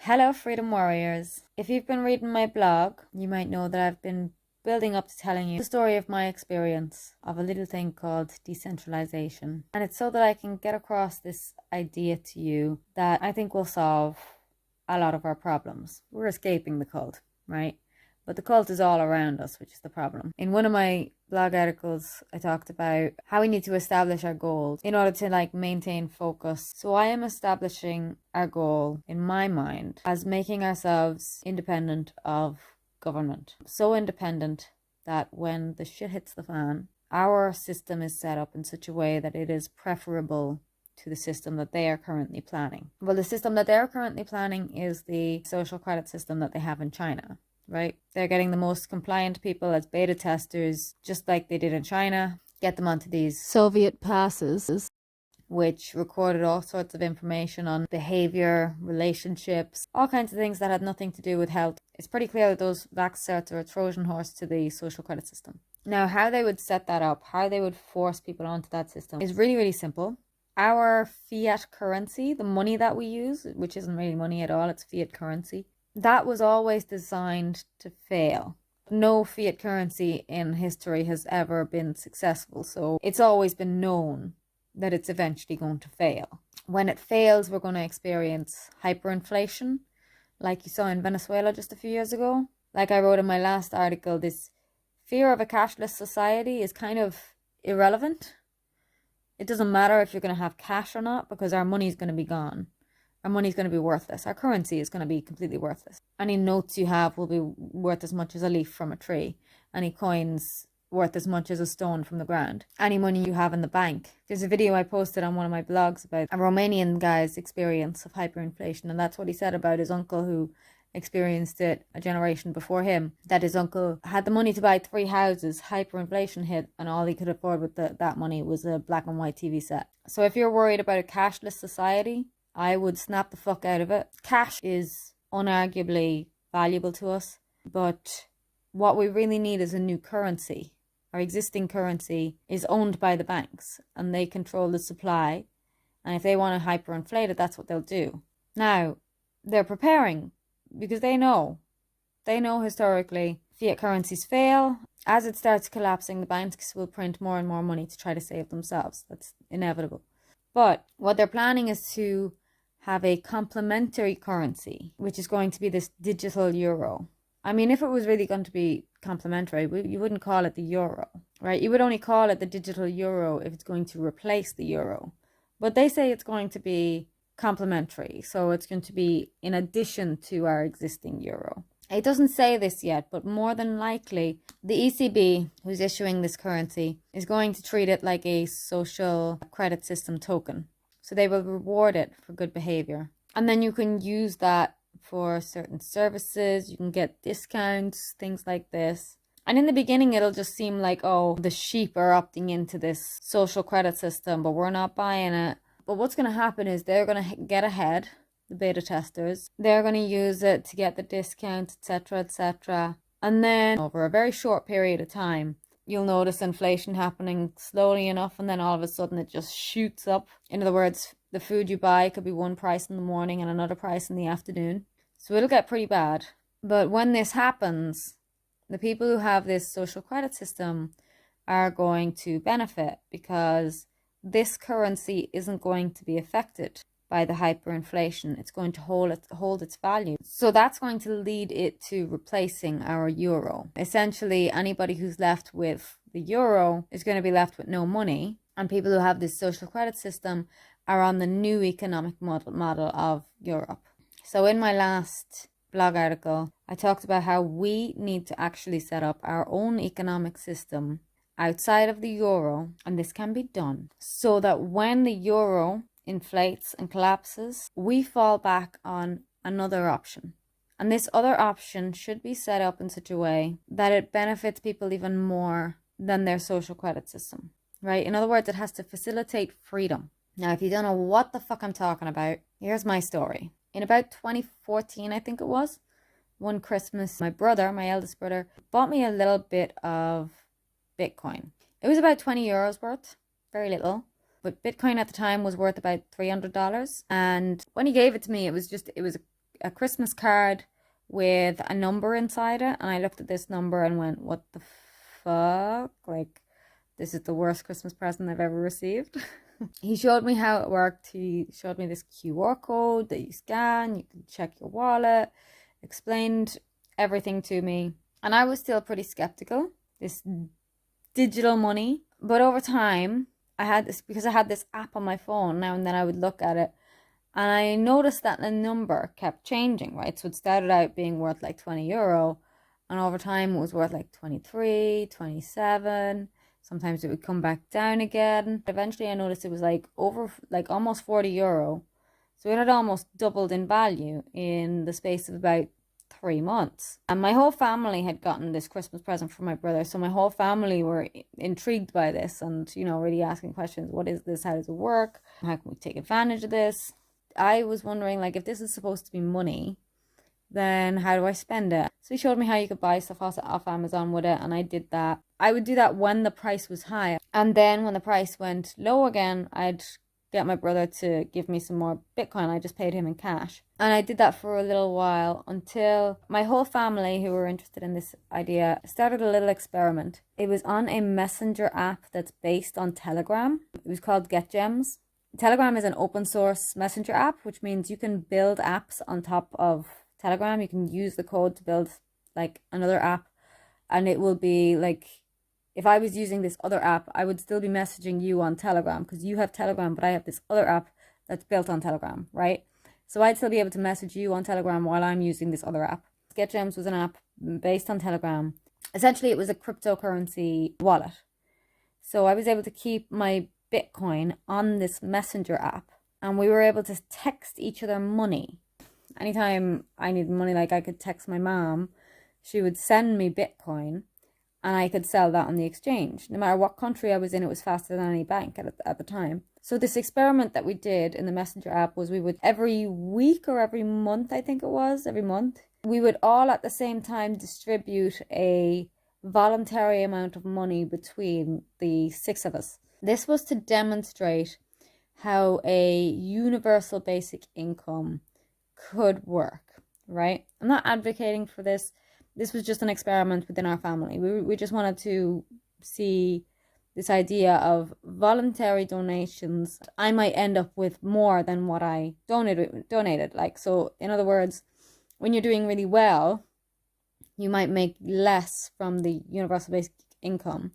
Hello, Freedom Warriors. If you've been reading my blog, you might know that I've been building up to telling you the story of my experience of a little thing called decentralization. And it's so that I can get across this idea to you that I think will solve a lot of our problems. We're escaping the cult, right? But the cult is all around us, which is the problem. In one of my blog articles, I talked about how we need to establish our goals in order to maintain focus. So I am establishing our goal in my mind as making ourselves independent of government. So independent that when the shit hits the fan, our system is set up in such a way that it is preferable to the system that they are currently planning. Well, the system that they're currently planning is the social credit system that they have in China. Right? They're getting the most compliant people as beta testers, just like they did in China, get them onto these Soviet passes, which recorded all sorts of information on behavior, relationships, all kinds of things that had nothing to do with health. It's pretty clear that those vax certs are a Trojan horse to the social credit system. Now, how they would set that up, how they would force people onto that system is really, really simple. Our fiat currency, the money that we use, which isn't really money at all, it's fiat currency, that was always designed to fail. No fiat currency in history has ever been successful, so it's always been known that it's eventually going to fail. When it fails, we're going to experience hyperinflation, like you saw in Venezuela just a few years ago. Like I wrote in my last article, this fear of a cashless society is kind of irrelevant. It doesn't matter if you're going to have cash or not, because our money is going to be gone. Our money's going to be worthless. Our currency is going to be completely worthless. Any notes you have will be worth as much as a leaf from a tree. Any coins worth as much as a stone from the ground. Any money you have in the bank. There's a video I posted on one of my blogs about a Romanian guy's experience of hyperinflation, and that's what he said about his uncle who experienced it a generation before him, that his uncle had the money to buy 3 houses, hyperinflation hit, and all he could afford with that money was a black and white TV set. So if you're worried about a cashless society, I would snap the fuck out of it. Cash is unarguably valuable to us, but what we really need is a new currency. Our existing currency is owned by the banks, and they control the supply, and if they want to hyperinflate it, that's what they'll do. Now, they're preparing, because they know historically fiat currencies fail. As it starts collapsing, the banks will print more and more money to try to save themselves. That's inevitable. But what they're planning is to have a complementary currency, which is going to be this digital euro. I mean, if it was really going to be complementary, you wouldn't call it the euro, right? You would only call it the digital euro if it's going to replace the euro. But they say it's going to be complementary, so it's going to be in addition to our existing euro. It doesn't say this yet, but more than likely, the ECB, who's issuing this currency, is going to treat it like a social credit system token. So they will reward it for good behavior. And then you can use that for certain services. You can get discounts, things like this. And in the beginning, it'll just seem like, oh, the sheep are opting into this social credit system, but we're not buying it. But what's going to happen is they're going to get ahead, the beta testers. They're going to use it to get the discount, etc., etc. And then over a very short period of time, you'll notice inflation happening slowly enough, and then all of a sudden it just shoots up. In other words, the food you buy could be one price in the morning and another price in the afternoon. So it'll get pretty bad. But when this happens, the people who have this social credit system are going to benefit, because this currency isn't going to be affected by the hyperinflation. It's going to hold its value. So that's going to lead it to replacing our euro. Essentially, anybody who's left with the euro is going to be left with no money. And people who have this social credit system are on the new economic model of Europe. So in my last blog article, I talked about how we need to actually set up our own economic system outside of the euro, and this can be done so that when the euro inflates and collapses, we fall back on another option. And this other option should be set up in such a way that it benefits people even more than their social credit system, right? In other words, it has to facilitate freedom. Now, if you don't know what the fuck I'm talking about, here's my story. In about 2014, I think it was, one Christmas, my eldest brother, bought me a little bit of Bitcoin. It was about 20 euros worth, very little. But Bitcoin at the time was worth about $300. And when he gave it to me, it was a Christmas card with a number inside it, and I looked at this number and went, what the fuck? Like, this is the worst Christmas present I've ever received. He showed me how it worked. He showed me this QR code that you scan, you can check your wallet, explained everything to me. And I was still pretty skeptical, this digital money. But over time, I had this app on my phone, now and then I would look at it, and I noticed that the number kept changing, right? So it started out being worth like €20, and over time it was worth like 23, 27. Sometimes it would come back down again. Eventually I noticed it was like almost €40. So it had almost doubled in value in the space of about 3 months. And my whole family had gotten this Christmas present from my brother. So my whole family were intrigued by this and, really asking questions. What is this? How does it work? How can we take advantage of this? I was wondering, like, if this is supposed to be money, then how do I spend it? So he showed me how you could buy stuff off Amazon with it, and I did that. I would do that when the price was high. And then when the price went low again, I'd get my brother to give me some more Bitcoin. I just paid him in cash. And I did that for a little while until my whole family, who were interested in this idea, started a little experiment. It was on a messenger app that's based on Telegram. It was called GetGems. Telegram is an open source messenger app, which means you can build apps on top of Telegram. You can use the code to build like another app, and it will be like, if I was using this other app, I would still be messaging you on Telegram because you have Telegram, but I have this other app that's built on Telegram, right? So I'd still be able to message you on Telegram while I'm using this other app. GetGems was an app based on Telegram. Essentially, it was a cryptocurrency wallet. So I was able to keep my Bitcoin on this messenger app, and we were able to text each other money. Anytime I needed money, like I could text my mom, she would send me Bitcoin, and I could sell that on the exchange. No matter what country I was in, it was faster than any bank at the time. So this experiment that we did in the messenger app was we would every week or every month, I think it was, every month, we would all at the same time distribute a voluntary amount of money between the 6 of us. This was to demonstrate how a universal basic income could work, right? I'm not advocating for this. This was just an experiment within our family. We just wanted to see this idea of voluntary donations. I might end up with more than what I donated. Like, so in other words, when you're doing really well, you might make less from the universal basic income.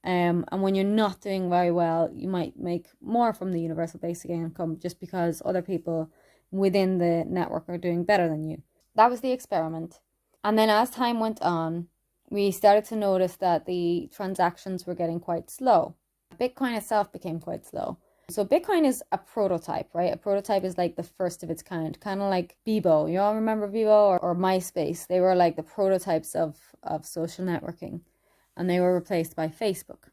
And when you're not doing very well, you might make more from the universal basic income just because other people within the network are doing better than you. That was the experiment. And then as time went on, we started to notice that the transactions were getting quite slow. Bitcoin itself became quite slow. So Bitcoin is a prototype, right? A prototype is like the first of its kind of like Bebo. You all remember Bebo or MySpace? They were like the prototypes of social networking, and they were replaced by Facebook.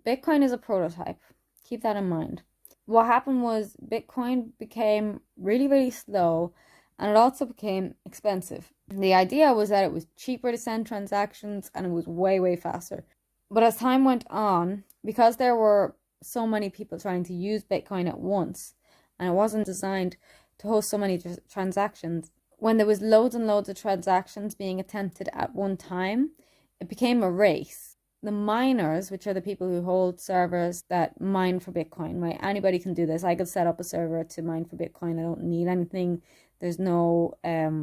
Bitcoin is a prototype. Keep that in mind. What happened was Bitcoin became really, really slow, and it also became expensive. The idea was that it was cheaper to send transactions and it was way, way faster. But as time went on, because there were so many people trying to use Bitcoin at once, and it wasn't designed to host so many transactions, when there was loads and loads of transactions being attempted at one time, it became a race. The miners, which are the people who hold servers that mine for Bitcoin, right? Anybody can do this. I could set up a server to mine for Bitcoin. I don't need anything. There's no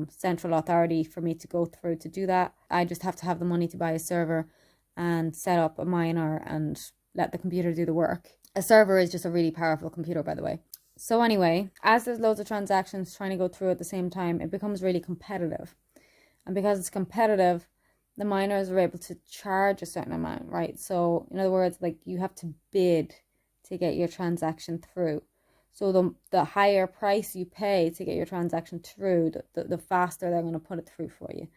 central authority for me to go through to do that. I just have to have the money to buy a server and set up a miner and let the computer do the work. A server is just a really powerful computer, by the way. So anyway, as there's loads of transactions trying to go through at the same time, it becomes really competitive. And because it's competitive, the miners are able to charge a certain amount, right? So in other words, like, you have to bid to get your transaction through. So the higher price you pay to get your transaction through, the faster they're going to put it through for you.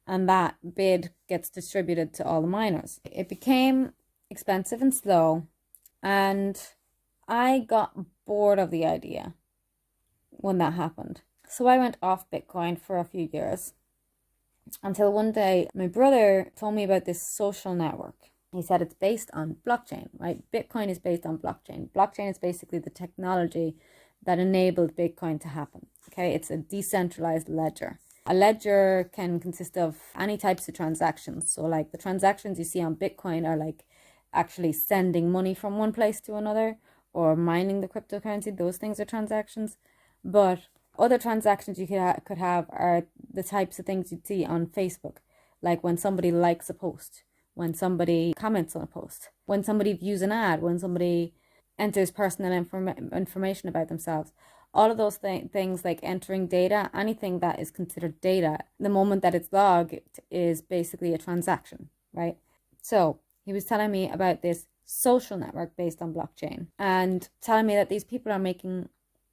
And that bid gets distributed to all the miners. It became expensive and slow, and I got bored of the idea when that happened. So I went off Bitcoin for a few years, until one day my brother told me about this social network. He said it's based on blockchain, right? Bitcoin is based on blockchain. Blockchain is basically the technology that enabled Bitcoin to happen. Okay, it's a decentralized ledger. A ledger can consist of any types of transactions. So like the transactions you see on Bitcoin are like actually sending money from one place to another or mining the cryptocurrency. Those things are transactions. But other transactions you could have are the types of things you'd see on Facebook, like when somebody likes a post, when somebody comments on a post, when somebody views an ad, when somebody enters personal information about themselves. All of those things like entering data, anything that is considered data, the moment that it's logged is basically a transaction, right? So he was telling me about this social network based on blockchain and telling me that these people are making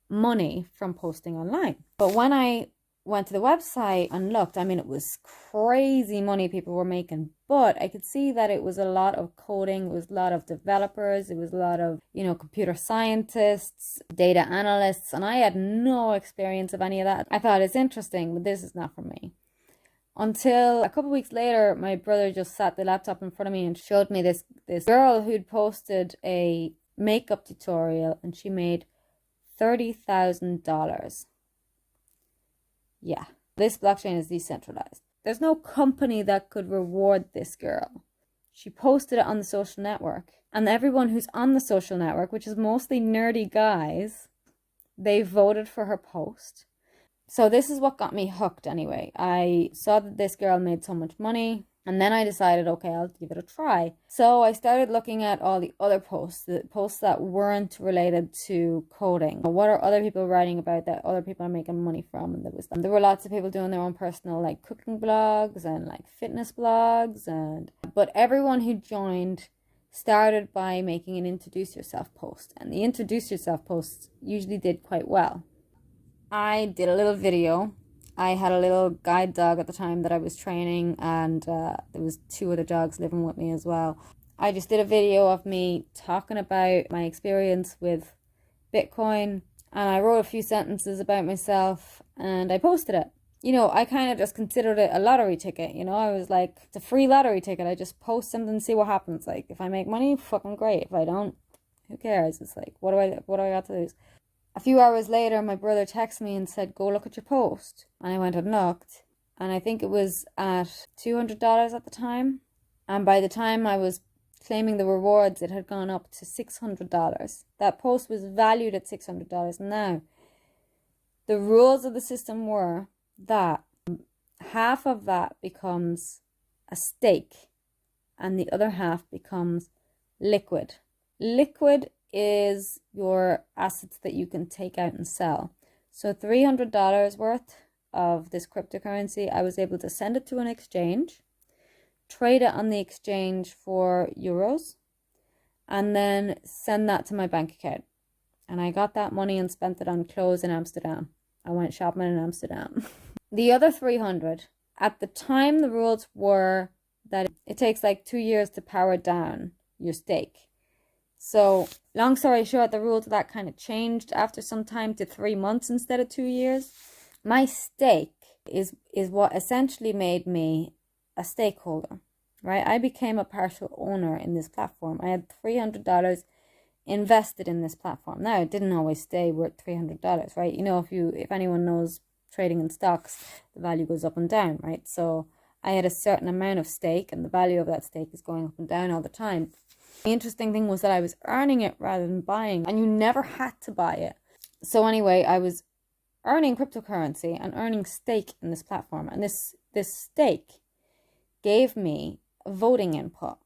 money from posting online. But when I went to the website and looked, I mean, it was crazy money people were making, but I could see that it was a lot of coding, it was a lot of developers, it was a lot of, computer scientists, data analysts, and I had no experience of any of that. I thought it's interesting, but this is not for me. Until a couple of weeks later, my brother just sat the laptop in front of me and showed me this girl who'd posted a makeup tutorial, and she made $30,000. Yeah, this blockchain is decentralized. There's no company that could reward this girl. She posted it on the social network, and everyone who's on the social network, which is mostly nerdy guys, they voted for her post. So this is what got me hooked anyway. I saw that this girl made so much money, and then I decided, okay, I'll give it a try. So I started looking at all the other posts, the posts that weren't related to coding. What are other people writing about that other people are making money from? And there were lots of people doing their own personal like cooking blogs and like fitness blogs, but everyone who joined started by making an introduce yourself post, and the introduce yourself posts usually did quite well. I did a little video. I had a little guide dog at the time that I was training, and there was 2 other dogs living with me as well. I just did a video of me talking about my experience with Bitcoin, and I wrote a few sentences about myself, and I posted it. I kind of just considered it a lottery ticket. I was like, it's a free lottery ticket. I just post something and see what happens. Like, if I make money, fucking great. If I don't, who cares? It's like, what do I got to lose? A few hours later, my brother texted me and said, go look at your post. And I went and looked, and I think it was at $200 at the time. And by the time I was claiming the rewards, it had gone up to $600. That post was valued at $600. Now, the rules of the system were that half of that becomes a stake, and the other half becomes liquid. Liquid is your assets that you can take out and sell. So $300 worth of this cryptocurrency, I was able to send it to an exchange, trade it on the exchange for euros, and then send that to my bank account. And I got that money and spent it on clothes in Amsterdam. I went shopping in Amsterdam. The other 300, at the time the rules were that it takes like 2 years to power down your stake. So long story short, the rules of that kind of changed after some time to 3 months instead of 2 years. My stake is what essentially made me a stakeholder, right? I became a partial owner in this platform. I had $300 invested in this platform. Now, it didn't always stay worth $300, right? If anyone knows trading in stocks, the value goes up and down, right? So I had a certain amount of stake, and the value of that stake is going up and down all the time. The interesting thing was that I was earning it rather than buying, and you never had to buy it. So anyway, I was earning cryptocurrency and earning stake in this platform, and this stake gave me a voting input.